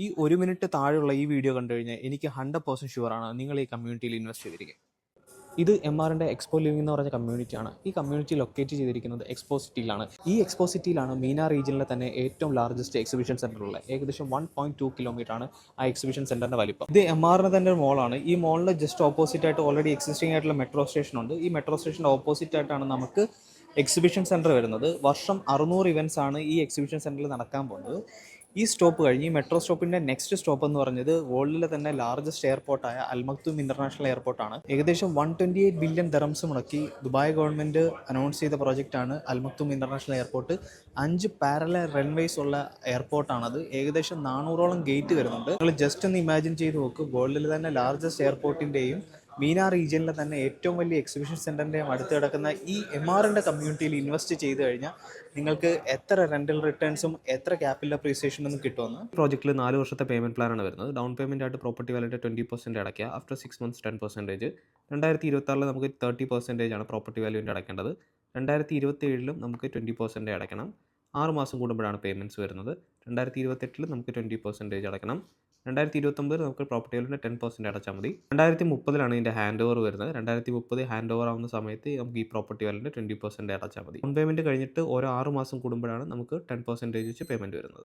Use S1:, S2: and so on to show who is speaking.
S1: ഈ 1 മിനിറ്റ് താഴെയുള്ള ഈ വീഡിയോ കണ്ടു കഴിഞ്ഞാൽ എനിക്ക് 100% ഷുവറാണ് നിങ്ങൾ ഈ കമ്മ്യൂണിറ്റിയിൽ ഇൻവെസ്റ്റ് ചെയ്തിരിക്കുക. ഇത് എംആറിൻ്റെ എക്സ്പോ ലിവിംഗ് എന്ന് പറഞ്ഞ കമ്മ്യൂണിറ്റിയാണ്. ഈ കമ്മ്യൂണിറ്റി ലൊക്കേറ്റ് ചെയ്തിരിക്കുന്നത് എക്സ്പോ സിറ്റിയിലാണ്. ഈ എക്സ്പോ സിറ്റിയിലാണ് മീന റീജിയനിലെ തന്നെ ഏറ്റവും ലാർജസ്റ്റ് എക്സിബിഷൻ സെൻ്റർ ഉള്ളത്. ഏകദേശം 1.2 കിലോമീറ്റർ ആണ് ആ എക്സിബിഷൻ സെൻ്ററിൻ്റെ വലിപ്പം. ഇത് എംആറിൻ്റെ തന്നെ മോളാണ്. ഈ മോളിന് ജസ്റ്റ് ഓപ്പോസിറ്റ് ആയിട്ട് ഓൾറെഡി എക്സിസ്റ്റിംഗ് ആയിട്ടുള്ള മെട്രോ സ്റ്റേഷൻ ഉണ്ട്. ഈ മെട്രോ സ്റ്റേഷൻ്റെ ഓപ്പോസിറ്റ് ആയിട്ടാണ് നമുക്ക് എക്സിബിഷൻ സെൻറ്റർ വരുന്നത്. വർഷം 600 ഇവൻറ്റ്സ് ആണ് ഈ എക്സിബിഷൻ സെൻറ്ററിൽ നടക്കാൻ പോകുന്നത്. ഈ സ്റ്റോപ്പ് കഴിഞ്ഞ് ഈ മെട്രോ സ്റ്റോപ്പിൻ്റെ നെക്സ്റ്റ് സ്റ്റോപ്പ് എന്ന് പറഞ്ഞത് വേൾഡിലെ തന്നെ ലാർജസ്റ്റ് എയർപോർട്ടായ അൽമക്തും ഇൻ്റർനാഷണൽ എയർപോർട്ടാണ്. ഏകദേശം 128 ബില്യൺ ദറംസ് മുടക്കി ദുബായ് ഗവൺമെൻറ് അനൗൺസ് ചെയ്ത പ്രോജക്റ്റാണ് Al Maktoum international airport. 5 parallel runways ഉള്ള എയർപോർട്ടാണത്. ഏകദേശം 400ഓളം ഗേറ്റ് വരുന്നുണ്ട്. നിങ്ങൾ ജസ്റ്റ് ഒന്ന് ഇമാജിൻ ചെയ്ത് നോക്ക്, വേൾഡിൽ തന്നെ ലാർജസ്റ്റ് എയർപോർട്ടിൻ്റെയും മീന റീജിയനിലെ തന്നെ ഏറ്റവും വലിയ എക്സിബിഷൻ സെൻറ്ററിൻ്റെയും അടുത്ത് കിടക്കുന്ന ഈ എംആറിൻ്റെ കമ്മ്യൂണിറ്റിയിൽ ഇൻവെസ്റ്റ് ചെയ്ത് കഴിഞ്ഞാൽ നിങ്ങൾക്ക് എത്ര റെൻ്റൽ റിട്ടേൺസും എത്ര ക്യാപിറ്റൽ അപ്രീസിയേഷനും കിട്ടുമെന്ന്. പ്രോജക്റ്റിൽ 4 വർഷത്തെ പേയ്മെൻറ്റ് പ്ലാനാണ് വരുന്നത്. ഡൗൺ പേയ്മെൻ്റ് ആയിട്ട് പ്രോപ്പർട്ടി വാല്യൂടെ 20% അടയ്ക്കുക. After 6 months 10%. 2026 നമുക്ക് 30% ആണ് പ്രോപ്പർട്ടി വാല്യൂവിൻ്റെ അടയ്ക്കേണ്ടത്. 2027 നമുക്ക് 20% അടയ്ക്കണം. 6 മാസം കൂടുമ്പോഴാണ് പേയ്മെൻറ്റ്സ് വരുന്നത്. 2028 നമുക്ക് 20% അടയ്ക്കണം. 2029 നമുക്ക് പ്രോപ്പർട്ടി വാല്യൂവിൻ്റെ 10% അടച്ചാൽ മതി. 2030 ഇതിൻ്റെ ഹാൻഡ് ഓവർ വരുന്നത്. 2030 ഹാൻഡ് ഓവർ ആവുന്ന സമയത്ത് നമുക്ക് ഈ പ്രോപ്പർട്ടി വാല്യൂവിൻ്റെ 20% അടച്ചാൽ മതി. ഡൗൺ പേയ്മെൻറ്റ് കഴിഞ്ഞിട്ട് ഓരോ 6 മാസം കൂടുമ്പോഴാണ് നമുക്ക് 10% വെച്ച് പേയ്മെൻറ്റ് വരുന്നത്.